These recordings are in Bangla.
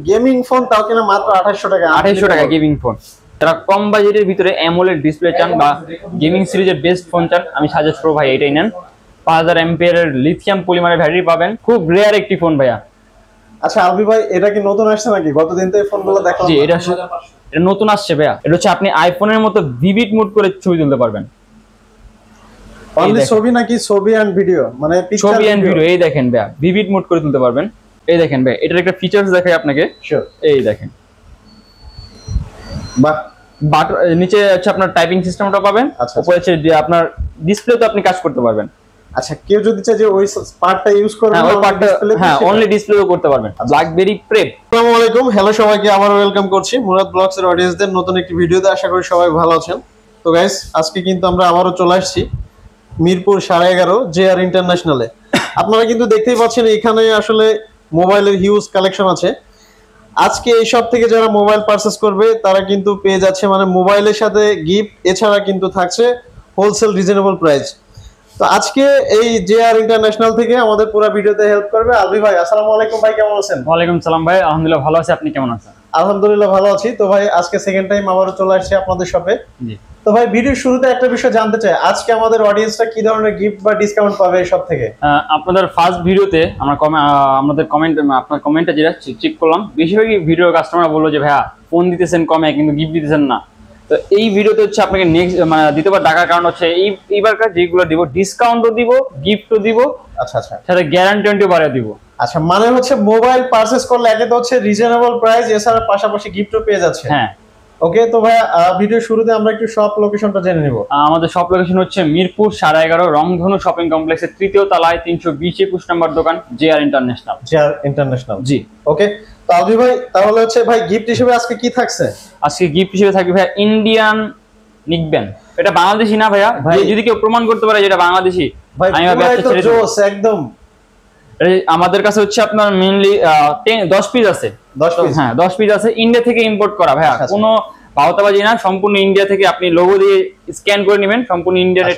গেমিং ফোন তাও কিনা মাত্র 2800 টাকা। 2800 টাকা গেমিং ফোন। যারা কম বাজেটের ভিতরে অ্যামোলেড ডিসপ্লে চান বা গেমিং সিরিজের বেস্ট ফোন চান, আমি সাজেস্ট করব ভাই এটাই নেন। 5000 এমপিআর লিথিয়াম পলিমারের ব্যাটারি পাবেন, খুব রেয়ার একটি ফোন ভাইয়া। আচ্ছা আলবি ভাই, এটা কি নতুন আসছে নাকি? গতদিন তো এই ফোনগুলো দেখলাম। জি, এটা নতুন আসছে ভাইয়া। এটা হচ্ছে আপনি আইফোনের মতো ভিভিড মোড করে ছবি তুলতে পারবেন। অনলি ছবি নাকি ছবি এন্ড ভিডিও? মানে পিকচার ছবি এন্ড ভিডিও। এই দেখেন ভাইয়া, ভিভিড মোড করে তুলতে পারবেন। এই দেখেন ভাই, এটার একটা ফিচারস দেখাই আপনাকে। শিওর। এই দেখেন, বাহ, নিচে হচ্ছে আপনার টাইপিং সিস্টেমটা পাবেন, উপরে হচ্ছে যে আপনার ডিসপ্লেতে আপনি কাজ করতে পারবেন। আচ্ছা, কেউ যদি চায় যে ওই পার্টটা ইউজ করবে, ওই পার্টটা অনলি ডিসপ্লেও করতে পারবেন। Blackberry prep. আসসালামু আলাইকুম, হ্যালো সবাইকে, আবার ওয়েলকাম করছি মুরাদ ব্লগস এর অডিয়েন্সদের নতুন একটি ভিডিওতে। আশা করি সবাই ভালো আছেন। তো গাইস, আজকে কিন্তু আমরা আবারও চলে আসছি মিরপুর 11.5 জেআর ইন্টারন্যাশনালে। আপনারা কিন্তু দেখতেই পাচ্ছেন এখানে আসলে মোবাইলের হিউজ কালেকশন আছে। আজকে এই সব থেকে যারা মোবাইল পারচেজ করবে তারা কিন্তু পেয়ে যাচ্ছে মানে মোবাইলের সাথে গিফট, এছাড়া কিন্তু থাকছে হোলসেল রিজনেবল প্রাইস। তো আজকে এই জেআর ইন্টারন্যাশনাল থেকে আমাদের পুরো ভিডিওতে হেল্প করবে আলবি ভাই। আসসালামু আলাইকুম ভাই, কেমন আছেন? ওয়ালাইকুম সালাম ভাই, আলহামদুলিল্লাহ ভালো আছি, আপনি কেমন আছেন? আলহামদুলিল্লাহ ভালো আছি। তো ভাই আজকে সেকেন্ড টাইম আবারও চলে আসছি আপনাদের শপে। জি। তো ভাই ভিডিওর শুরুতে একটা বিষয় জানতে চাই, আজকে আমাদের অডিয়েন্সটা কি ধরনের গিফট বা ডিসকাউন্ট পাবে এই সব থেকে? আপনাদের ফার্স্ট ভিডিওতে আমরা আমাদের কমেন্ট, আপনার কমেন্টটা যেটা চেক করলাম, বেশিরভাগই ভিডিও কাস্টমার বললো যে ভাইয়া ফোন দিতেছেন কমে কিন্তু গিফট দিতেছেন না। তো এই ভিডিওতে হচ্ছে আপনাকে নেক্সট মানে দ্বিতীয়বার ডাকার কারণ হচ্ছে এইবারকার যেগুলো দিব ডিসকাউন্টও দিব, গিফটও দিব। আচ্ছা আচ্ছা, সাথে গ্যারান্টিও বাড়িয়ে দিব। আচ্ছা, মানে হচ্ছে মোবাইল পারচেজ করলে একে তো হচ্ছে রিজনেবল প্রাইস, এছাড়া পাশাপাশি গিফটও পেয়ে যাচ্ছে। হ্যাঁ, ওকে। তো ভাই ভিডিও শুরুতে আমরা একটু শপ লোকেশনটা জেনে নিব। আমাদের শপ লোকেশন হচ্ছে মিরপুর 11.5 রংধনু শপিং কমপ্লেক্সের 3য় তলায় 320-21 নম্বর দোকান, জেআর ইন্টারন্যাশনাল। জেআর ইন্টারন্যাশনাল, জি। ওকে। তো আলবি ভাই, তাহলে হচ্ছে ভাই গিফট হিসেবে আজকে কি থাকছে? আজকে গিফট হিসেবে থাকবে ভাইয়া ইন্ডিয়ান নিকবেন। এটা বাংলাদেশি না ভাইয়া, যদি কেউ প্রমাণ করতে পারে যেটা বাংলাদেশি, আমি জোস একদম। আমাদের কাছে হচ্ছে আপনার মেইনলি 10 পিস আছে। 10 পিস? হ্যাঁ, 10 পিস আছে, ইন্ডিয়া থেকে ইম্পোর্ট করা ভাইয়া। কোনো ভাওতাবাজি না, সম্পূর্ণ ইন্ডিয়া থেকে। আপনি লোগো দিয়ে স্ক্যান করে নেবেন, সম্পূর্ণ ইন্ডিয়ান।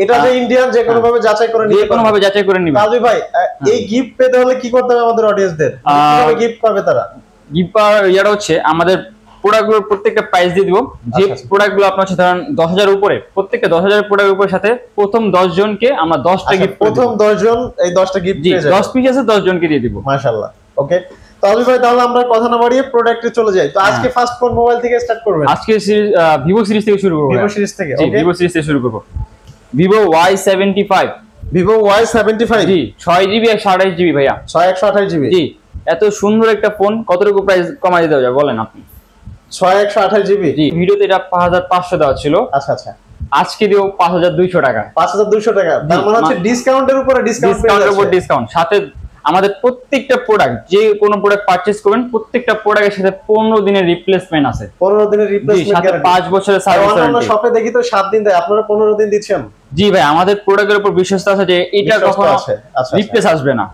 এটা যে ইন্ডিয়ান যে কোনো ভাবে যাচাই করে নিতে, যে কোনো ভাবে যাচাই করে নেবেন। আলবি ভাই, এই গিফট পেতে হলে কি করতে হবে আমাদের অডিয়েন্সদের? কিভাবে গিফট পাবে তারা? গিফট ইয়ার হচ্ছে আমাদের প্রোডাক্টগুলোর প্রত্যেকটা প্রাইস দিয়ে দিব। যে প্রোডাক্টগুলো আপনার হচ্ছে ধরেন 10,000 উপরে, প্রত্যেকটা 10,000 প্রোডাক্টের উপরে সাথে প্রথম 10 জনকে আমরা 10টা গিফট, প্রথম 10 জন এই 10টা গিফট পেয়ে যাবে। 10 পিস আছে, 10 জনকে দিয়ে দিব। মাশাআল্লাহ। ওকে। তো আলবি ভাই, তাহলে আমরা কথা না বাড়িয়ে প্রোডাক্টে চলে যাই। তো আজকে ফার্স্ট কোন মোবাইল থেকে স্টার্ট করবেন? আজকে ভিভো সিরিজ থেকে শুরু করব। ভিভো সিরিজ থেকে? ওকে, ভিভো সিরিজ থেকে শুরু করব। Vivo Y75। Vivo Y75? জি, 6GB 128GB ভাইয়া। 128GB? জি। এত সুন্দর একটা ফোন কতটুকু প্রাইস কমাই দিতে হবে বলেন আপনি? 128GB? জি। ভিডিওতে এটা 5500 দেওয়া ছিল। আচ্ছা আচ্ছা, আজকে দিও 5200 টাকা। 5200 টাকা? তার মানে হচ্ছে ডিসকাউন্টের উপরে ডিসকাউন্ট। সাথে আমাদের প্রত্যেকটা প্রোডাক্ট, যে কোনো প্রোডাক্ট পারচেজ করবেন, প্রত্যেকটা প্রোডাক্টের সাথে 15 দিনের রিপ্লেসমেন্ট আছে। 15 দিনের রিপ্লেসমেন্ট সাথে 5 বছরের সার্ভিস ওয়ারেন্টি। আমরা শপে দেখি তো 7 দিন দেয়, আপনারা 15 দিন দিচ্ছেন? জি ভাই, আমাদের প্রোডাক্টের উপর বিশ্বাস আছে যে এটা কখনো রিপ্লেস আসবে না।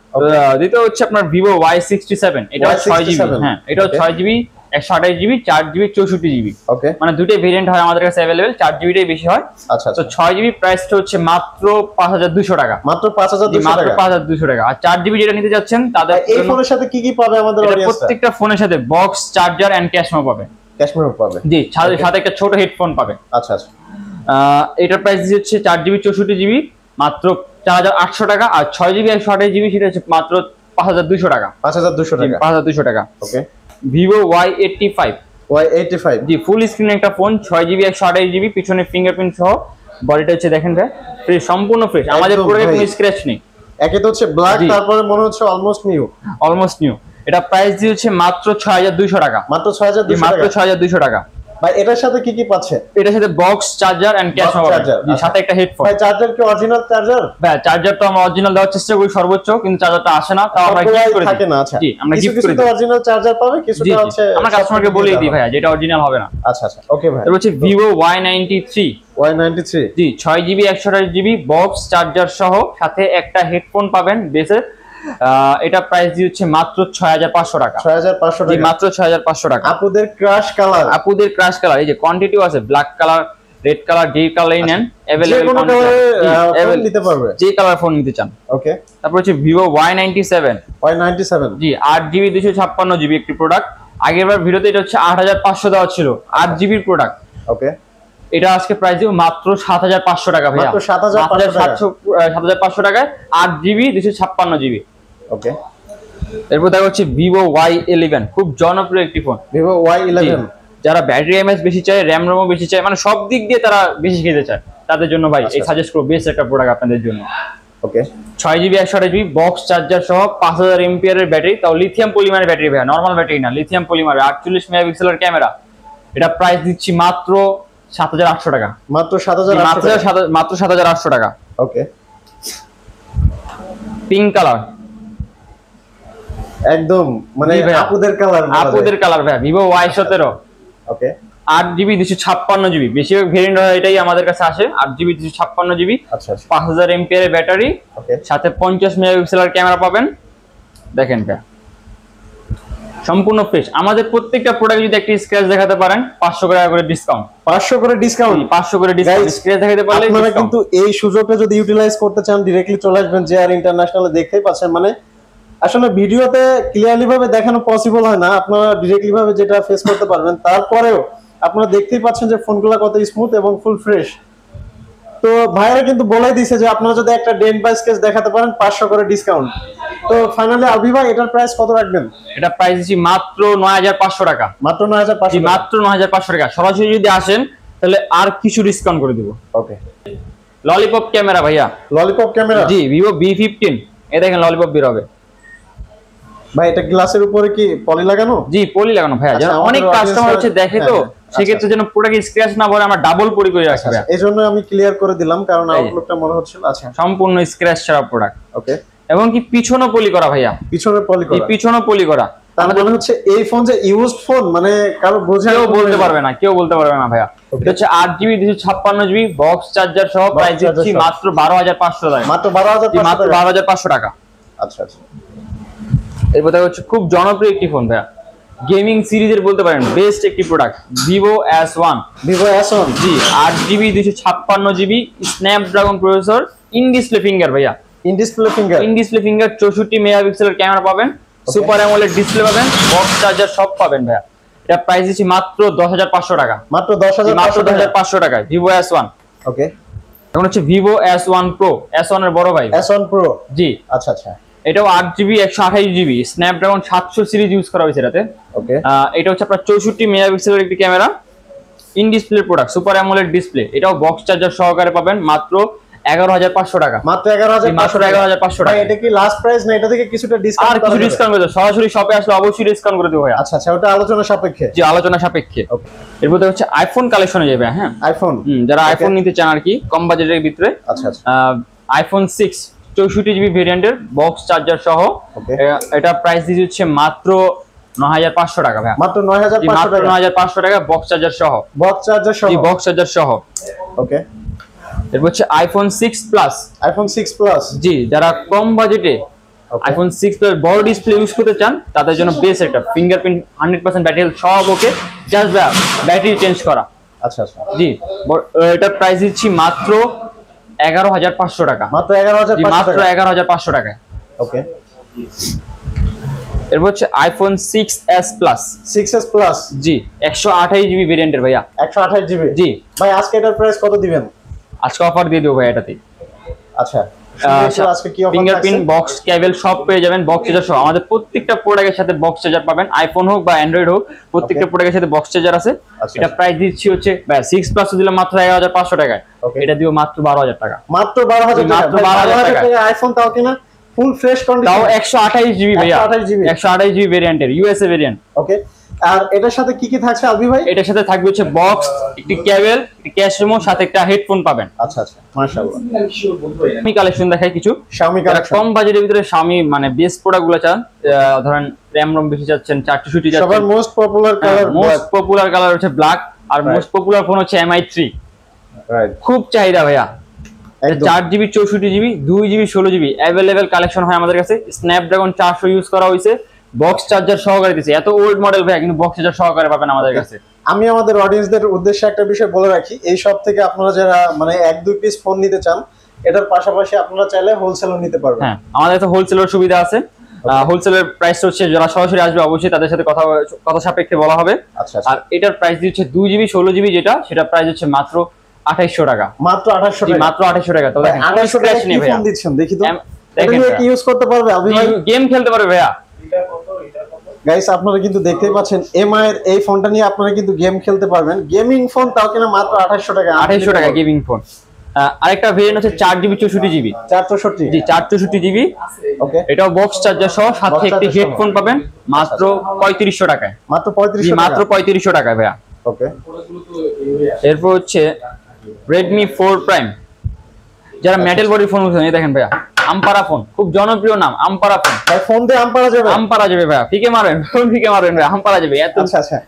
দ্বিতীয় হচ্ছে আপনার ভিভো Y67। এটা 6GB। হ্যাঁ, এটা 6GB 128GB 4GB 64GB। ওকে, মানে দুটোই ভেরিয়েন্ট হয় আমাদের কাছে अवेलेबल। 4GB টাই বেশি হয়। আচ্ছা। তো 6GB প্রাইসটা হচ্ছে মাত্র 5200 টাকা। মাত্র 5200 টাকা? মাত্র 5200 টাকা। আর 4GB যেটা নিতে যাচ্ছেন তাদের এই ফোনের সাথে কি কি পাবে আমাদের অডিয়েন্স? প্রত্যেকটা ফোনের সাথে box, charger and cash memo পাবে। ক্যাশ মেমো পাবে? জি। সাথে একটা ছোট হেডফোন পাবে। আচ্ছা আচ্ছা। এটার প্রাইস হচ্ছে 4GB 64GB মাত্র 4800 টাকা। আর 6GB 128GB সেটা হচ্ছে মাত্র 5200 টাকা। 5200 টাকা? 5200 টাকা। ওকে। Vivo Y85। Y85? জি, ফুল স্ক্রিন একটা ফোন, 6GB 128GB, পিছনে ফিঙ্গারপ্রিন্ট সহ। বডিটা হচ্ছে দেখেন ভাই, ফ্রেশ, সম্পূর্ণ ফ্রেশ। আমাদের প্রোডাক্টে কোনো স্ক্র্যাচ নেই। একে তো হচ্ছে ব্ল্যাক, তারপরে মনে হচ্ছে অলমোস্ট নিউ। এটা প্রাইস দিয়ে হচ্ছে মাত্র 6200 টাকা। মাত্র 6200 টাকা? মাত্র 6200 টাকা। ভাই এটার সাথে কি কি পাচ্ছে? এটার সাথে box, charger and cash memo পাবে। জি, সাথে একটা হেডফোন। ভাই চার্জার কি অরিজিনাল চার্জার? ভাই চার্জার তো আমরা অরিজিনাল দেওয়ার চেষ্টা করি সর্বোচ্চ, কিন্তু চার্জারটা আসে না, তাও আমরা গিফট করে থাকি না। আচ্ছা, জি, আমরা গিফট করে দিই। অরিজিনাল চার্জার পাবে, কিছুটা হচ্ছে আমরা কাস্টমারকে বলেই দিই ভাই যেটা অরিজিনাল হবে না। আচ্ছা আচ্ছা, ওকে ভাই। এটা হচ্ছে ভিভো Y93। Y93? জি, 6GB 128GB বক্স, চার্জার সহ, সাথে একটা হেডফোন পাবেন বেসের। এটা প্রাইস দিয়ে হচ্ছে মাত্র 6500 টাকা। 6500 টাকা? জি, মাত্র 6500 টাকা। আপুদের ক্রাশ কালার? আপুদের ক্রাশ কালার, এই যে কোয়ান্টিটিও আছে, ব্ল্যাক কালার, রেড কালার যে কালারই নেন যে কোনো কালার নিতে পারবে, যে কালার ফোন নিতে চান। ওকে, তারপর হচ্ছে Vivo Y97 জি 8GB 256GB একটি প্রোডাক্ট। আগেরবার ভিডিওতে এটা হচ্ছে 8500 দেওয়া ছিল, 8GB প্রোডাক্ট। ওকে, এটা আজকে প্রাইস দিব মাত্র 7500 টাকা ভাইয়া, মাত্র 7500 টাকায় 8GB 256GB। ওকে, এরপর দেখা হচ্ছে Vivo Y11 খুব জনপ্রিয় একটি ফোন। Vivo Y11 যারা ব্যাটারি এমএএইচ বেশি চায়, র‍্যাম রোমও বেশি চায়, মানে সব দিক দিয়ে তারা বেশি খেতে চায়, তাদের জন্য ভাই এই সাজেস্ট করব বেস্ট একটা প্রোডাক্ট আপনাদের জন্য। ওকে, 6GB 128GB বক্স চার্জার সহ 5000 mAh এর ব্যাটারি, তাও লিথিয়াম পলিমারের ব্যাটারি ভাই, নরমাল ব্যাটারি না, লিথিয়াম পলিমারের, 48 মেগাপিক্সেলের ক্যামেরা। এটা প্রাইস দিচ্ছি মাত্র 7800 টাকা, মাত্র 7800 মাত্র 7800 টাকা। ওকে, পিঙ্ক কালার একদম মানে আপুদের কালার ভাই, Vivo Y17 ওকে, 8GB 256GB, বেশিরভাগ ভেরিয়েন্ট হয় এটাই আমাদের কাছে আসে, 8GB 256GB। আচ্ছা, 5000 mAh এর ব্যাটারি, ওকে, সাথে 50 মেগাপিক্সেলের ক্যামেরা পাবেন। দেখেন ভাই সম্পূর্ণ ফ্রেশ। আমাদের প্রত্যেকটা প্রোডাক্ট যদি একটা স্ক্র্যাচ দেখাতে পারেন 500 টাকা করে ডিসকাউন্ট, 500 করে ডিসকাউন্ট, 500 করে ডিসকাউন্ট। স্ক্র্যাচ দেখাতে পারলে আপনারা কিন্তু এই সুযোগটা যদি ইউটিলাইজ করতে চান ডাইরেক্টলি চলে আসবেন JR ইন্টারন্যাশনালে। দেখতেই পাচ্ছেন মানে আসলে ভিডিওতে ক্লিয়ারলি ভাবে দেখানো পসিবল হয় না, আপনারা ডাইরেক্টলি ভাবে যেটা ফেস করতে পারবেন। তারপরেও আপনারা দেখতেই পাচ্ছেন যে ফোনগুলো কত স্মুথ এবং ফুল ফ্রেশ। তো ভাইরা কিন্তু বলেই দিয়েছে যে আপনারা যদি একটা ডেন্ট বা স্কেচ দেখাতে পারেন 500 করে ডিসকাউন্ট। তো ফাইনালি আলবি ভাই এটার প্রাইস কত রাখবেন? এটা প্রাইস দিচ্ছি মাত্র 9500 টাকা, মাত্র 9500, মাত্র 9500 টাকা। সরাসরি যদি আসেন তাহলে আর কিছু ডিসকাউন্ট করে দিব। ওকে, ললিপপ ক্যামেরা ভাইয়া, ললিপপ ক্যামেরা জি Vivo B15, এই দেখেন ললিপপ বের হবে ভাই। এটা গ্লাসের উপরে কি পলি লাগানো? জি পলি লাগানো ভাইয়া, যেন অনেক কাস্টমার হচ্ছে দেখে, তো সেক্ষেত্রে যেন প্রোডাক্ট স্ক্র্যাচ না পড়ে, আমরা ডাবল পলি করে রাখি। এজন্য আমি ক্লিয়ার করে দিলাম, কারণ আউটলুকটা মনে হচ্ছিল। আচ্ছা, সম্পূর্ণ স্ক্র্যাচ ছাড়া প্রোডাক্ট। ওকে, এবং কি পিছনও পলি করা ভাইয়া, পিছনে পলি করা, পিছনও পলি করা। তার মানে হচ্ছে এই ফোন যে ইউজড ফোন, মানে কারো বোঝা কেউ বলতে পারবে না, কেউ বলতে পারবে না ভাইয়া। এটা হচ্ছে 8GB 256GB বক্স চার্জার সহ, প্রাইস দিচ্ছি মাত্র 12500 টাকা, মাত্র 12500 টাকা। আচ্ছা আচ্ছা, এরপর দেখা হচ্ছে খুব জনপ্রিয় একটি ফোন ভাইয়া, গেমিং সিরিজের বলতে পারেন বেস্ট একটি product, Vivo S1। Vivo S1 G 8GB 256GB Snapdragon processor, in display finger ভাইয়া, ইন ডিসপ্লে ফিঙ্গার 64 মেগাপিক্সেলের ক্যামেরা পাবেন, সুপার অ্যামোলেড ডিসপ্লে পাবেন, বক্স চার্জার সব পাবেন ভাইয়া। এটা প্রাইস দিচ্ছি মাত্র 10500 টাকা, মাত্র 10500 টাকায় Vivo S1। ওকে, এখন হচ্ছে Vivo S1 Pro, S1 এর বড় ভাই, S1 Pro জি। আচ্ছা আচ্ছা, এটাও 8GB 128GB Snapdragon 700 series use করা হয়েছে এটাতে। ওকে, এটা হচ্ছে আপনার 64 মেগাপিক্সেলের একটি camera, in display product, super AMOLED display. এটাও বক্স চার্জার সহকারে পাবেন মাত্র 11500 টাকা, মাত্র 11500 টাকা। এটা কি লাস্ট প্রাইস না? এটা থেকে কিছুটা ডিসকাউন্ট, আর কিছু ডিসকাউন্ট করে দেব, সরাসরি শপে আসলে অবশ্যই ডিসকাউন্ট করে দেব ভাই। আচ্ছা আচ্ছা, ওটা আলোচনা সাপেক্ষে, জি আলোচনা সাপেক্ষে। এরপর হচ্ছে আইফোন কালেকশনে যাবে, হ্যাঁ আইফোন, যারা আইফোন নিতে চান আর কি কম বাজেটের ভিতরে। আচ্ছা আচ্ছা, আইফোন 6 64GB ভেরিয়েন্টের বক্স চার্জার সহ, এটা প্রাইস দিচ্ছে হচ্ছে মাত্র 9500 টাকা ভাই, মাত্র 9500 টাকা বক্স চার্জার সহ, বক্স চার্জার সহ। ওকে, এরপর হচ্ছে আইফোন 6 প্লাস, জি যারা কম বাজেটে আইফোন 6 প্লাস বড় ডিসপ্লে ইউজ করতে চান তাদের জন্য বেস্ট একটা, ফিঙ্গারপ্রিন্ট 100% ব্যাটারি সব ওকে, জাস্ট ব্যাটারি চেঞ্জ করা। আচ্ছা আচ্ছা, জি এটার প্রাইস দিচ্ছি মাত্র 11500 টাকা, মাত্র 11500 টাকায়। ওকে, এরপর হচ্ছে আইফোন 6s প্লাস, জি 128GB ভেরিয়েন্টের ভাইয়া, 128GB। জি ভাই আজকে এটার প্রাইস কত দিবেন? আজকে অফার দিয়ে দেবো ভাই এটাতে। আচ্ছা, আজকে কি অফার? ফিঙ্গারপ্রিন্ট বক্স কেবল সব পেয়ে যাবেন, বক্স চার্জার সহ। আমাদের প্রত্যেকটা প্রোডাক্টের সাথে বক্স চার্জার পাবেন, আইফোন হোক বা অ্যান্ড্রয়েড হোক, প্রত্যেকটা প্রোডাক্টের সাথে বক্স চার্জার আছে। এটা প্রাইস দিচ্ছি হচ্ছে ভাই 6 প্লাস দিলাম মাত্র 11500 টাকায়, এটা দিব মাত্র 12000 টাকা, মাত্র 12000 টাকা। আইফোন তাও কিনা ফুল ফ্রেশ কন্ডিশন, তাও 128GB ভাইয়া, 128GB ভেরিয়েন্টের ইউএসএ ভেরিয়েন্ট। ওকে, আর এটার সাথে কি কি থাকছে আলবি ভাই? এটার সাথে থাকবে হচ্ছে বক্স, একটি কেবল, একটি ক্যাশ মেমো, সাথে একটা হেডফোন পাবেন। আচ্ছা আচ্ছা, মাশাআল্লাহ। আমি কালেকশন দেখাই কিছু, Xiaomi কালেকশন, কম বাজেটের ভিতরে Xiaomi মানে বেস্ট প্রোডাক্টগুলো চান, ধরেন র‍্যাম রম বেশি চাচ্ছেন, 460 যাচ্ছেন, সবার মোস্ট পপুলার কালার হচ্ছে ব্ল্যাক, আর মোস্ট পপুলার ফোন হচ্ছে MI3, রাইট, খুব চাহিদা ভাইয়া। 4GB 64GB 2GB 16GB available collection হয় আমাদের কাছে। স্ন্যাপড্রাগন 400 ইউজ করা হয়েছে, বক্স চার্জার সহকারে দিয়েছে। এত ওল্ড মডেল ভাইয়া, কিন্তু বক্স চার্জার সহকারে পাবেন আমাদের কাছে। আমি আমাদের অডিয়েন্সদের উদ্দেশ্যে একটা বিষয় বলে রাখি, এই সব থেকে আপনারা যারা মানে 1-2 পিস ফোন নিতে চান, এটার পাশাপাশি আপনারা চাইলে হোলসেলও নিতে পারবেন। হ্যাঁ, আমাদের তো হোলসেলের সুবিধা আছে। হোলসেলের প্রাইস হচ্ছে যারা সরাসরি আসবে অবশ্যই তাদের সাথে কথা সাপেক্ষে বলা হবে। আচ্ছা, আর এটার প্রাইস দিচ্ছে 2GB 16GB, যেটা সেটা প্রাইস হচ্ছে মাত্র 2800 টাকা। মাত্র 2800 টাকা? মাত্র 2800 টাকা। তো দেখেন 2800 টাকা কি ফোন দিচ্ছেন দেখি তো। এটা নিয়ে কি ইউজ করতে পারবে আবি ভাই? গেম খেলতে পারবে ভাইয়া। গাইস আপনারা কিন্তু দেখতেই পাচ্ছেন এমআই এর এই ফোনটা নিয়ে আপনারা কিন্তু গেম খেলতে পারবেন। গেমিং ফোন তাও কিনা মাত্র 2800 টাকা। 2800 টাকা গেমিং ফোন। আরেকটা ভেরিয়েন্ট হচ্ছে 4GB 64GB। 464? জি 464GB। ওকে, এটাও বক্স চার্জার সহ, সাথে একটি হেডফোন পাবেন মাত্র 3500 টাকায়। মাত্র 3500 টাকা? মাত্র 3500 টাকায় ভাইয়া। ওকে, এরপর হচ্ছে Redmi 4 Prime। যারা মেটাল বডি ফোন খুঁজছেন, এই দেখেন ভাইয়া, আমপারা ফোন, খুব জনপ্রিয় নাম আমপারা ফোন। ভাই ফোন দিয়ে আমপারা যাবে? আমপারা যাবে ভাইয়া, ফিকে মারবেন, ফিকে মারবেন ভাইয়া, আমপারা যাবে।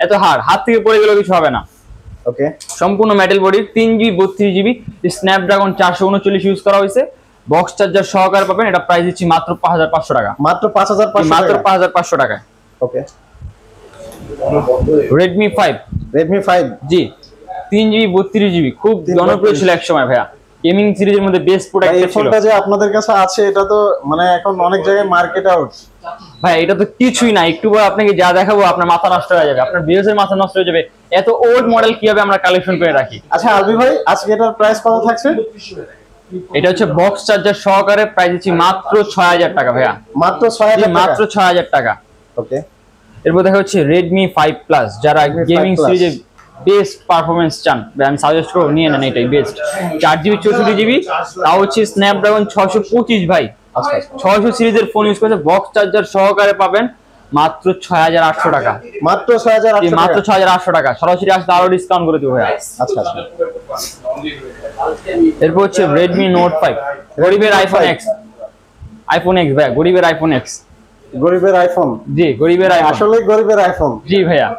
এত হাত থেকে পড়ে গেলেও কিছু হবে না। ওকে, সম্পূর্ণ metal body, 3GB 32GB, Snapdragon 439 use করা হয়েছে, বক্স চার্জার সহকারে পাবেন। এটা প্রাইস দিচ্ছি মাত্র 5500 টাকা। মাত্র 5500? মাত্র 5500 টাকায়। ওকে, Redmi 5। Redmi 5? জি 3GB 32GB, খুব জনপ্রিয় ছিল এক সময় ভাইয়া, গেমিং সিরিজের মধ্যে বেস্ট প্রোডাক্ট ছিল। এই ফোনটা যে আপনাদের কাছে আছে এটা তো মানে এখন অনেক জায়গায় মার্কেট আউট ভাই। এটা তো কিছুই না, একটু পর আপনাকে যা দেখাবো আপনার মাথা নষ্ট হয়ে যাবে, আপনার ভিউয়ার্সের মাথা নষ্ট হয়ে যাবে। এত ওল্ড মডেল কিভাবে আমরা কালেকশন করে রাখি। আচ্ছা আলবি ভাই, আজকে এটার প্রাইস কত থাকছে? এটা হচ্ছে বক্স চার্জার সহকারে, প্রাইস দিচ্ছি মাত্র 6000 টাকা ভাইয়া। মাত্র 6000 টাকা? মাত্র 6000 টাকা। ওকে, এরপর দেখা হচ্ছে Redmi 5 Plus। যারা গেমিং সিরিজে বেস্ট পারফরম্যান্স চান, আমি সাজেস্ট করব নিয়ে নেন, এটাই বেস্ট। 4GB 64GB, তাও হচ্ছে স্ন্যাপড্রাগন 625 ভাই। 600 সিরিজের ফোন ইউজ করতে বক্স চার্জার সহকারে পাবেন মাত্র 6800 টাকা। মাত্র 6800? মাত্র 6800 টাকা। সরাসরি আসলে আরো ডিসকাউন্ট করে দেবো ভাই। আচ্ছা আচ্ছা। এরপর হচ্ছে Redmi Note 5, গরিবের আইফোন X। আইফোন X ভাই, গরিবের আইফোন X। গরিবের আইফোন? জি গরিবের আইফোন, আসলে গরিবের আইফোন। জি ভাইয়া।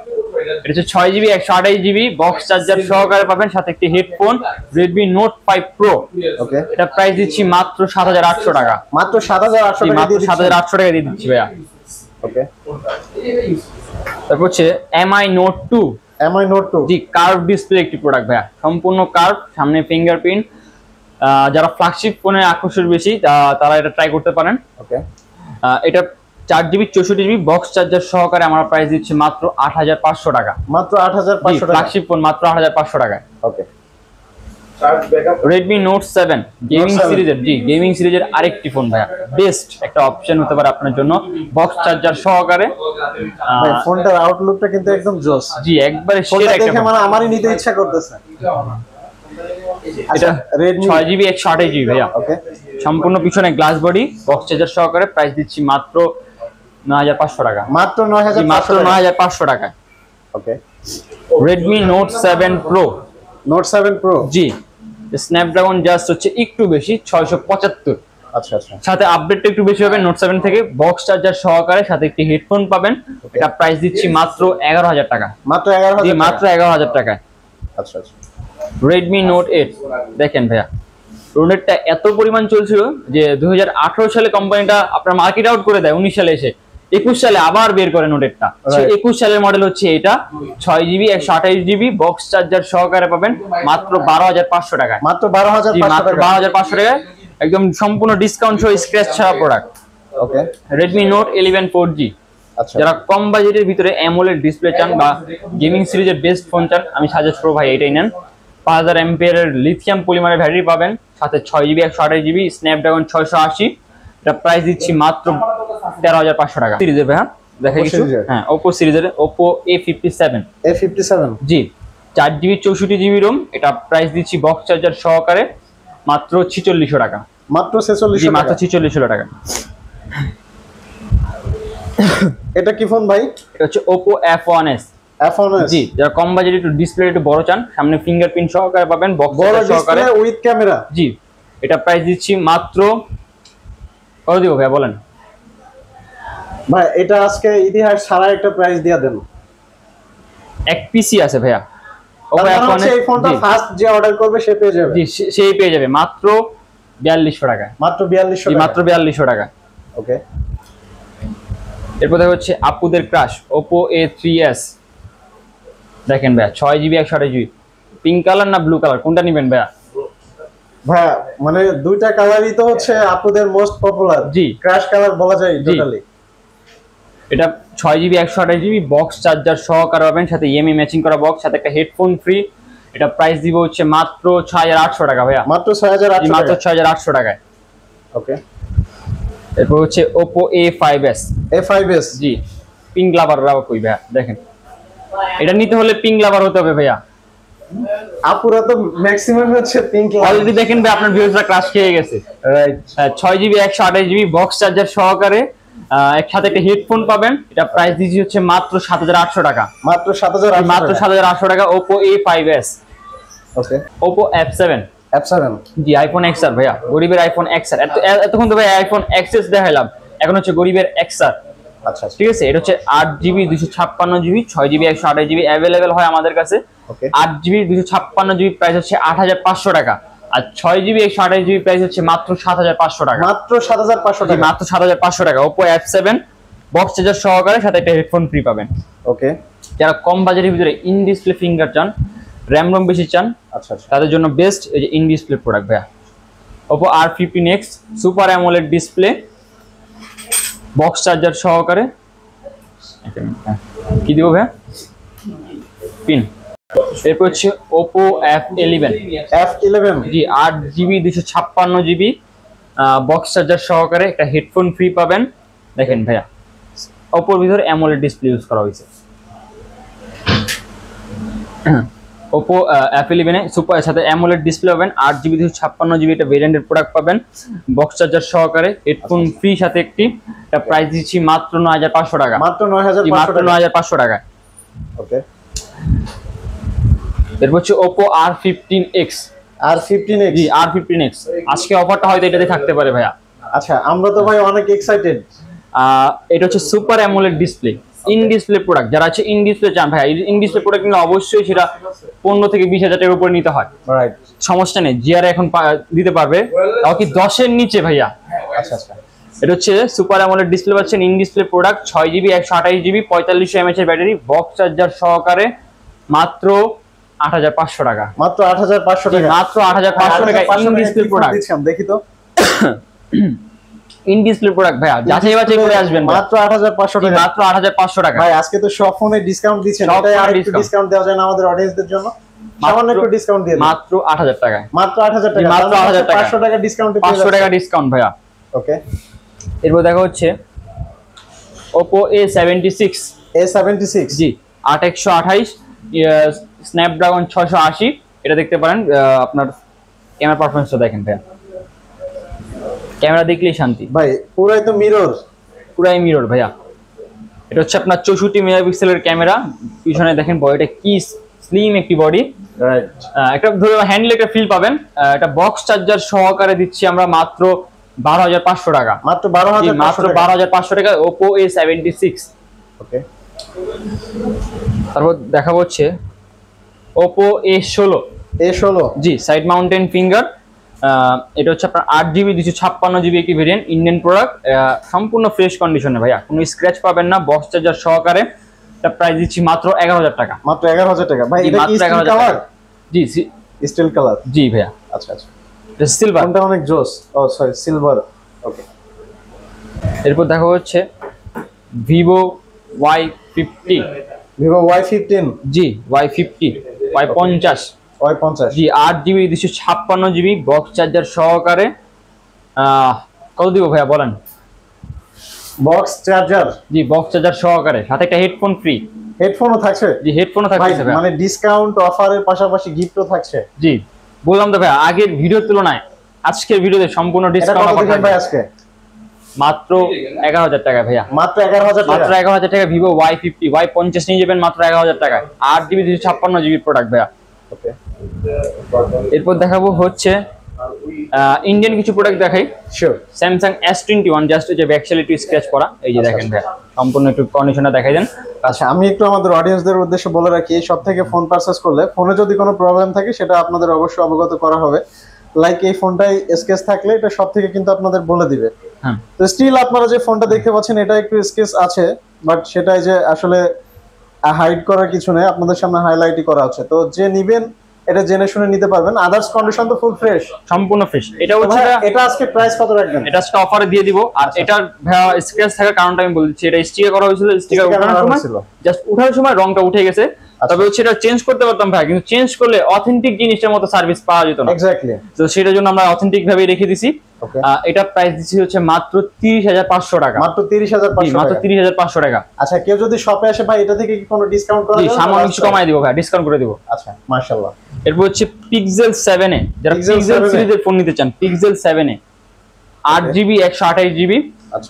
এটা হচ্ছে 6GB 128GB, বক্স চার্জার সহকারে পাবেন, সাথে একটি হেডফোন, Redmi Note 5 Pro। ওকে, এটা প্রাইস দিচ্ছি মাত্র 7800 টাকা। মাত্র 7800 টাকা? মাত্র 7800 টাকা দিয়ে দিচ্ছি ভাইয়া। ওকে, তারপর হচ্ছে MI Note 2। MI Note 2? জি কার্ভ ডিসপ্লে একটি প্রোডাক্ট ভাইয়া, সম্পূর্ণ কার্ভ, সামনে ফিঙ্গারপ্রিন্ট। যারা ফ্ল্যাগশিপ ফোনে আকর্ষণ বেশি তারা এটা ট্রাই করতে পারেন। ওকে, এটা 4GB 64GB, বক্স চার্জার সহকারে আমরা প্রাইস দিচ্ছি মাত্র 8500 টাকা। মাত্র 8500 টাকা? ফ্ল্যাগশিপ ফোন মাত্র 8500 টাকায়। ওকে, Redmi Note 7 গেমিং সিরিজের, জি গেমিং সিরিজের আরেকটি ফোন ভাইয়া, বেস্ট একটা অপশন হতে পারে আপনার জন্য, বক্স চার্জার সহকারে। ভাই ফোনটার আউটলুকটা কিন্তু একদম জোস। জি একবারে সেরা একটা দেখে মানে আমারই নিতে ইচ্ছা করতেছে। এটা Redmi 6GB 128GB ভাইয়া। ওকে, সম্পূর্ণ পিছনে গ্লাস বডি, বক্স চার্জার সহকারে, প্রাইস দিচ্ছি মাত্র 9500 টাকা। মাত্র 9500? মাত্র 9500 টাকা। ওকে, Redmi Note 7 Pro। Note 7 Pro? জি স্ন্যাপড্রাগন জাস্ট হচ্ছে একটু বেশি, 675। আচ্ছা আচ্ছা। সাথে আপডেটটা একটু বেশি হবে Note 7 থেকে, বক্স চার্জার সহকারে, সাথে একটি হেডফোন পাবেন। এটা প্রাইস দিচ্ছি মাত্র 11000 টাকা। মাত্র 11000? জি মাত্র 11000 টাকা। আচ্ছা আচ্ছা। Redmi Note 8 দেখেন ভাইয়া, রোনেটটা এত পরিমাণ চলছিল যে 2018 সালে কোম্পানিটা আপনার মার্কেট আউট করে দেয়, 19 সালে এসে 21 সালে আবার বের করে নোটেটটা। 21 সালের মডেল হচ্ছে এটা, 6GB 128GB, বক্স চার্জার সহকারে পাবেন মাত্র 12500 টাকায়। মাত্র 12500 টাকা? মাত্র 12500 টাকায়, একদম সম্পূর্ণ ডিসকাউন্ট সহ, স্ক্র্যাচ ছাড়া প্রোডাক্ট। ওকে, Redmi Note 11 4G। আচ্ছা, যারা কম বাজেটের ভিতরে অ্যামোলেড ডিসপ্লে চান বা গেমিং সিরিজের বেস্ট ফোন চান, আমি সাজেস্ট করব ভাই এটাই নেন। 5000 এমপিআর লিথিয়াম পলিমারের ব্যাটারি পাবেন, সাথে 6GB 128GB, স্ন্যাপড্রাগন 680। এটা প্রাইস দিচ্ছি মাত্র 13500 টাকা। সিরিজের ভাই দেখা কিছু, হ্যাঁ Oppo সিরিজের, Oppo A57। A57? জি 4GB 64GB রোম। এটা প্রাইস দিচ্ছি বক্স চার্জার সহকারে মাত্র 4600 টাকা। মাত্র 4600 টাকা? মাত্র 4600 টাকা। এটা কি ফোন ভাই? এটা হচ্ছে Oppo F1s। F1s? জি যারা কম বাজেটে একটু ডিসপ্লে একটু বড় চান, সামনে ফিঙ্গারপ্রিন্ট সহকারে পাবেন, বক্স সহকারে উইথ ক্যামেরা। জি এটা প্রাইস দিচ্ছি মাত্র কত দিব ভাই বলেন? ভাই এটা আজকে ইতিহাস ছাড়া একটা প্রাইস দিয়া দেন। এক পিসি আছে ভাইয়া Oppo F1s, এই ফোনটা ফার্স্ট যে অর্ডার করবে সে পেয়ে যাবে? জি সেই পেয়ে যাবে মাত্র 4200 টাকা। মাত্র 4200 টাকা? মাত্র 4200 টাকা। ওকে, এরপর দেখা হচ্ছে আপুদের ক্রাশ Oppo A3s। দেখেন ভাইয়া 6GB 128GB, পিঙ্ক কালার না ব্লু কালার কোনটা নেবেন ভাইয়া? ভাইয়া মানে দুইটা কালারই তো হচ্ছে আপুদের মোস্ট পপুলার, জি ক্র্যাশ কালার বলা যায় টোটালি। এটা 6GB 128GB বক্স চার্জার সহকারে পাবেন, সাথে ইএমআই ম্যাচিং করা বক্স, সাথে একটা হেডফোন ফ্রি। এটা প্রাইস দিব হচ্ছে মাত্র 6800 টাকা ভাইয়া, মাত্র 6800 মাত্র 6800 টাকায়। ওকে, এরপর হচ্ছে Oppo A5s। A5s জি, পিঙ্ক লাভাররাও কই ভাইয়া, দেখেন এটা নিতে হলে পিঙ্ক লাভার হতে হবে ভাইয়া। আপুরা তো ম্যাক্সিমাম হচ্ছে পিঙ্ক অলরেডি দেখেন ভাই আপনার ভিউজরা ক্রাশ খেয়ে গেছে। Right, 6GB 128GB box charger সহকারে একসাথে একটা হেডফোন পাবেন। এটা প্রাইস দিচ্ছি হচ্ছে মাত্র 7800 টাকা, মাত্র 7800, মাত্র 7800 টাকা। Oppo A5s। ওকে, Oppo F7। F7 জি, আইফোন XR ভাইয়া, গরিবের আইফোন XR। এতক্ষণ তো ভাই আইফোন XS দেখাইলাম, এখন হচ্ছে গরিবের XR। আচ্ছা ঠিক আছে, এটা হচ্ছে 8GB 256GB 6GB 128GB available হয় আমাদের কাছে। ওকে, 8GB 256GB প্রাইস হচ্ছে 8500 টাকা, আর 6GB 128GB প্রাইস হচ্ছে মাত্র 7500 টাকা, মাত্র 7500 টাকা, মাত্র 7500 টাকা। Oppo F7 বক্স চার্জার সহকারে সাথে একটা হেডফোন ফ্রি পাবেন। ওকে, যারা কম বাজেটের ভিতরে ইন ডিসপ্লে ফিঙ্গার চান, র্যাম রম বেশি চান, আচ্ছা আচ্ছা, তাদের জন্য বেস্ট এই যে ইন ডিসপ্লে প্রোডাক্ট ভাইয়া। Oppo R15X super AMOLED display box charger সহকারে। কি দিব ভাইয়া? পিন। এরপর হচ্ছে Oppo F11। জি, 8GB 256GB বক্স চার্জার সহকারে একটা হেডফোন ফ্রি পাবেন। দেখেন ভাইয়া, Oppoর ভিতরে অ্যামোলেড ডিসপ্লে ইউজ করা হয়েছে। Oppo F11 সুপার সাথে অ্যামোলেড ডিসপ্লে পাবেন, 8GB 256GB এটা ভেরিয়েন্টের প্রোডাক্ট পাবেন, বক্স চার্জার সহকারে হেডফোন ফ্রি সাথে একটি। এটা প্রাইস দিচ্ছি মাত্র 9500 টাকা, মাত্র 9500 টাকায়। ওকে, এরপর হচ্ছে Oppo R15X। জি, R15X আজকে অফারটা হয়তো এটাতে থাকতে পারে ভাইয়া। আচ্ছা, আমরা তো ভাই অনেক এক্সাইটেড। এটা হচ্ছে super AMOLED display in display product. যারা আছে ইন ডিসপ্লে চান ভাইয়া, ইন ডিসপ্লে প্রোডাক্ট নিলে অবশ্যই সেটা 15 থেকে 20,000 টাকার উপরে নিতে হয়। রাইট, সমস্যা নেই, জিআর এখন দিতে পারবে, তাও কি 10-এর নিচে ভাইয়া। আচ্ছা আচ্ছা, এটা হচ্ছে সুপার অ্যামোলেড ডিসপ্লে পাচ্ছেন, in display product, 6GB 128GB 4500 mAh এর ব্যাটারি, বক্স চার্জার সহকারে মাত্র 8500 টাকা, মাত্র 8500 টাকা, মাত্র 8500 টাকা ইন ডিসপ্লে প্রোডাক্ট। দেখি তো ইন ডিসপ্লে প্রোডাক্ট ভাইয়া, যাচাই বাছাই করে আসবেন। মাত্র 8500 টাকা, মাত্র 8500 টাকা ভাই। আজকে তো সব ফোনে ডিসকাউন্ট দিচ্ছেন, এটাই আর একটু ডিসকাউন্ট দেওয়া যায় না আমাদের অডিয়েন্সদের জন্য? সামান্য একটু ডিসকাউন্ট দিয়ে দিন, মাত্র 8000 টাকায়, মাত্র 8000 টাকা, মাত্র 8000 টাকা, 500 টাকা ডিসকাউন্ট, 500 টাকা ডিসকাউন্ট ভাইয়া। ওকে, এরপর দেখা হচ্ছে Oppo A76। জি, 8128 স্ন্যাপড্রাগন 680। এটা দেখতে পারেন, আপনার ক্যামেরা পারফরম্যান্সটা দেখেন ভাইয়া, ক্যামেরা দেখলেই শান্তি ভাই, পুরাই তো মিরর, পুরাই মিরর ভাইয়া। এটা হচ্ছে আপনার 64 মেগাপিক্সেলের ক্যামেরা, পিছনে দেখেন বডিটা কি স্লিম একটি বডি। রাইট, একটা ধরো হ্যান্ডেল একটা ফিল পাবেন। এটা বক্স চার্জার সহকারে দিচ্ছি আমরা মাত্র 12500 টাকা, মাত্র 12500, মাত্র 12500 টাকা Oppo A76। ওকে, তারপর দেখাবো হচ্ছে Oppo A16। জি, সাইড মাউন্টেন ফিঙ্গার। এটা হচ্ছে আপনার 8GB 256GB একটি ভেরিয়েন্ট, ইন্ডিয়ান প্রোডাক্ট, সম্পূর্ণ ফ্রেশ কন্ডিশনে ভাইয়া, কোনো স্ক্র্যাচ পাবেন না, বক্স চার্জার সহকারে। এটা প্রাইস দিচ্ছি মাত্র 11000 টাকা, মাত্র 11000 টাকা। ভাই, এটা কি স্টিল কালার? জি, স্টিল কালার। জি ভাইয়া। আচ্ছা আচ্ছা, এটা সিলভার, কোনটা অনেক জোস। ও সরি, সিলভার। ওকে, এরপর দেখা হচ্ছে Vivo Y50। Vivo Y15। জি, Y50 Y50। জি, 8GB 256GB বক্স চার্জার সহকারে। কত দিব ভাইয়া বলেন? বক্স চার্জার, জি, বক্স চার্জার সহকারে সাথে একটা হেডফোন ফ্রি। হেডফোনও থাকছে? জি, হেডফোনও থাকছে ভাই, মানে ডিসকাউন্ট অফারের পাশাপাশি গিফটও থাকছে। জি, বললাম তো ভাই, আগের ভিডিওর তুলনায় আজকের ভিডিওতে সম্পূর্ণ ডিসকাউন্ট অফার থাকবে ভাই আজকে মাত্র 11000 টাকা ভাইয়া, মাত্র 11000 টাকা, মাত্র 11000 টাকা। Vivo Y50 Y50 নিয়ে যাবেন মাত্র 11000 টাকায়, 8GB 256GB প্রোডাক্ট ভাইয়া। ওকে, এরপর দেখাবো হচ্ছে ইন্ডিয়ান কিছু প্রোডাক্ট দেখাই। শিওর। Samsung S21, জাস্ট যে ব্যাকসাইড একটু স্ক্র্যাচ করা, এই যে দেখেন ভাই, সম্পূর্ণ একটু কন্ডিশনটা দেখাই দেন। আচ্ছা, আমি একটু আমাদের অডিয়েন্সদের উদ্দেশ্যে বলে রাখি, এই সব থেকে ফোন পারচেজ করলে ফোনে যদি কোনো প্রবলেম থাকে সেটা আপনাদের অবশ্যই অবগত করা হবে। লাইক এই ফোনটাই স্কেচ থাকলে এটা সব থেকে কিন্তু আপনাদের বলে দিবে। হ্যাঁ, তো স্টিল আপনারা যে ফোনটা দেখতে পাচ্ছেন এটা একটু স্কেচ আছে, বাট সেটাই যে আসলে হাইড করার কিছু নেই, আপনাদের সামনে হাইলাইটই করা আছে। তো যে নিবেন এটা জেনে শুনে নিতে পারবেন। আদার্স কন্ডিশন তো ফুল ফ্রেশ, সম্পূর্ণ ফ্রেশ। এটা হচ্ছে এটা আজকে প্রাইস কত রাখবেন? এটা আজকে অফারে দিয়ে দিব। আর এটার স্ক্র্যাচ থাকার কারণটা আমি বলছি, এটা স্টিকার করা হয়েছিল, স্টিকার ওঠানোর সময় জাস্ট ওঠানোর সময় রংটা উঠে গেছে। তবে হচ্ছে এটা চেঞ্জ করতে পারতাম ভাই, কিন্তু চেঞ্জ করলে অথেন্টিক জিনিসটার মতো সার্ভিস পাওয়া যেত না। এক্স্যাক্টলি। তো সেটার জন্য আমরা অথেন্টিক ভাবে রেখে দিছি। এটা প্রাইস দিচ্ছি হচ্ছে মাত্র 30,500 টাকা। মাত্র 30,500 মাত্র 30,500 টাকা। আচ্ছা, কেউ যদি শপে আসে ভাই এটা থেকে কি কোনো ডিসকাউন্ট করা যাবে? সামান্য কিছু কমাই দিব ভাই, ডিসকাউন্ট করে দিব। আচ্ছা, মাশাআল্লাহ। এরপর হচ্ছে পিক্সেল 7 এ, যারা পিক্সেল সিরিজের ফোন নিতে চান, পিক্সেল 7 এ 8GB 128GB।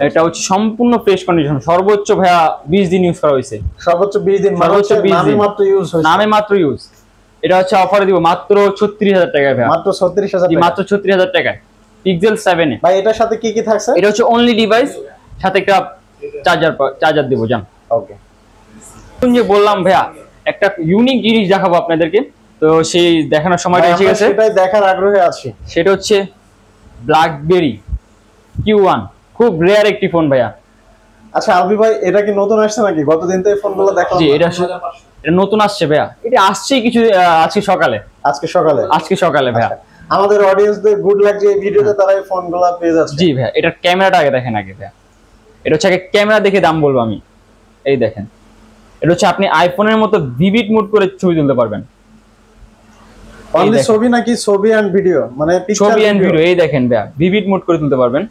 এটা হচ্ছে সম্পূর্ণ ফ্রেশ কন্ডিশন, সর্বোচ্চ ভাইয়া 20 দিন ইউজ করা হয়েছে। সর্বোচ্চ 20 দিন, সর্বোচ্চ 20 দিন মাত্র ইউজ হয়েছে, নামে মাত্র ইউজ। এটা হচ্ছে অফারে দিব মাত্র 36,000 টাকায় ভাইয়া, মাত্র 36,000 টাকা, মাত্র 36,000 টাকায় পিক্সেল 7 এ। ভাই এটার সাথে কি কি থাকছে? এটা হচ্ছে অনলি ডিভাইস, সাথে একটা চার্জার দেব জান। ওকে, যে বললাম ভাইয়া একটা ইউনিক জিনিস দেখাবো আপনাদেরকে, তো সেই দেখানোর সময়টা এসে গেছে, সেটাই দেখার আগ্রহে আছি। সেটা হচ্ছে ব্ল্যাকবেরি Q1, খুব রেয়ার একটি ফোন ভাইয়া। আচ্ছা আলবি ভাই, এটা কি নতুন আসছে নাকি? গতদিন তো এই ফোনগুলো দেখলাম। জি, এটা নতুন আসছে ভাইয়া, এটা আসছে কিছু আজকে সকালে ভাইয়া। আমাদের অডিয়েন্সদের গুড লাগছে এই ভিডিওতে, তারা এই ফোনগুলো পেয়ে যাচ্ছে। জি ভাইয়া, এটার ক্যামেরাটা আগে দেখেন ভাইয়া। এটা হচ্ছে আগে ক্যামেরা দেখে দাম বলবো আমি। এই দেখেন, এটা হচ্ছে আপনি আইফোনের মতো ভিভিড মুড করে ছবি তুলতে পারবেন। অনলি ছবি নাকি ছবি এন্ড ভিডিও? মানে ছবি এন্ড ভিডিও। এই দেখেন ভাইয়া, ভিভিড মুড করে তুলতে পারবেন।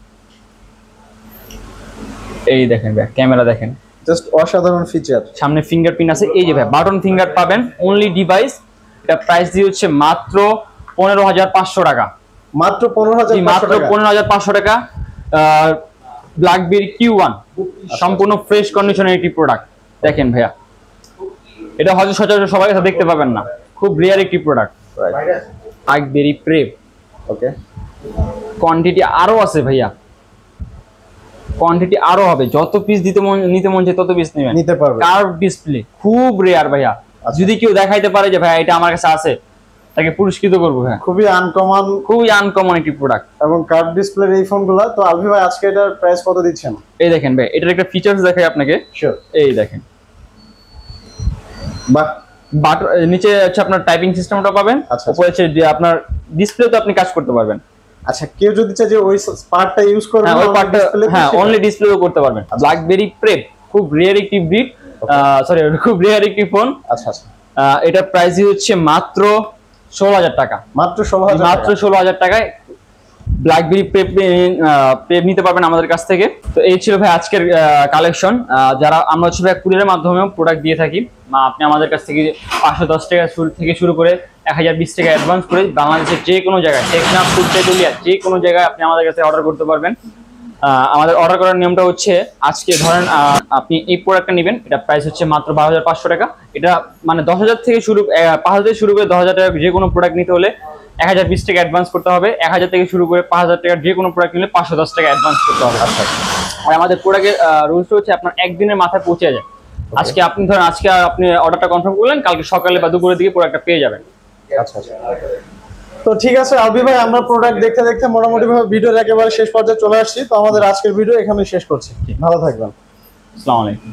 এই দেখেন ভাইয়া, ক্যামেরা দেখেন, জাস্ট অসাধারণ ফিচার। সামনে ফিঙ্গারপ্রিন্ট আছে, এই যে ভাই বাটন ফিঙ্গার পাবেন, অনলি ডিভাইস। এটা প্রাইস দিয়ে হচ্ছে মাত্র 15,500 টাকা। মাত্র 15,500 টাকা। ব্ল্যাকবেরি Q1 সম্পূর্ণ ফ্রেশ কন্ডিশনের একটি প্রোডাক্ট। দেখেন ভাইয়া, এটা হয়তো সচরাচর সবাই কাছে দেখতে পাবেন না, খুব রেয়ার একটি প্রোডাক্ট। ব্ল্যাকবেরি প্রেপ। ওকে, কোয়ান্টিটি আরো আছে ভাইয়া, কোয়ান্টিটি আরো হবে, যত পিস নিতে মন চায় তত পিস নিতে পারবে। কার্ভ ডিসপ্লে খুব রেয়ার ভাইয়া, যদি কেউ দেখাইতে পারে যে ভাইয়া এটা আমার কাছে আছে, তাকে পুরস্কৃত করবো ভাইয়া। খুবই আনকমন একটি প্রোডাক্ট এবং কার্ভ ডিসপ্লের এই ফোনগুলো। তো আলভি ভাই আজকে এটার প্রাইস কত দিচ্ছেন? এই দেখেন ভাই, এটার একটা ফিচারস দেখাই আপনাকে। শিওর। এই দেখেন, বাট নিচে হচ্ছে আপনার টাইপিং সিস্টেমটা পাবেন, উপরে হচ্ছে যে আপনার ডিসপ্লেতে আপনি কাজ করতে পারবেন। আচ্ছা, কেউ যদি চায় যে ওই পার্টটা ইউজ করবে, ওই পার্টটা অনলি ডিসপ্লেও করতে পারবেন। ব্ল্যাকবেরি প্রেপ খুব রেয়ার একটি ব্রিড, খুব রেয়ার একটি ফোন। আচ্ছা আচ্ছা, এটার প্রাইস হচ্ছে মাত্র 16,000 টাকা। মাত্র 16,000 টাকায় ব্ল্যাকবেরি প্রেপ নিতে পারবেন আমাদের কাছ থেকে। তো এই ছিল ভাই আজকের কালেকশন। যারা আমরা হচ্ছে ভাই কুরিয়ারের মাধ্যমেও প্রোডাক্ট দিয়ে থাকি, আপনি আমাদের কাছ থেকে 510 টাকা থেকে শুরু করে 1020 টাকা অ্যাডভান্স করে বাংলাদেশের যে কোনো জায়গায়, টেকনাফ, তেতুলিয়া, যে কোনো জায়গায় আপনি আমাদের কাছে অর্ডার করতে পারবেন। আমাদের অর্ডার করার নিয়মটা হচ্ছে, আজকে ধরেন আপনি এই প্রোডাক্টটা নেবেন, এটা প্রাইস হচ্ছে মাত্র 12,500 টাকা। এটা মানে 10,000 থেকে শুরু, 5,000 থেকে শুরু করে 10,000 টাকা যে কোনো প্রোডাক্ট নিতে হলে 1020 টাকা অ্যাডভান্স করতে হবে। 1000 থেকে শুরু করে 5,000 টাকার যে কোনো প্রোডাক্ট নিলে 510 টাকা অ্যাডভান্স করতে হবে। আর আমাদের প্রোডাক্টের রুলসটা হচ্ছে আপনার একদিনের মাথায় পৌঁছে যায়। আজকে আপনি ধরেন আজকে আপনি অর্ডারটা কনফার্ম করলেন, কালকে সকালে বা দুপুরের দিকে প্রোডাক্টটা পেয়ে যাবেন। আচ্ছা আচ্ছা, তো ঠিক আছে আলবি ভাই, আমরা প্রোডাক্ট দেখতে দেখতে মোটামুটি ভাবে ভিডিওর একেবারে শেষ পর্যায়ে চলে আসছি। তো আমাদের আজকের ভিডিও এখানে শেষ করছি। ভালো থাকবেন। আসসালামু আলাইকুম।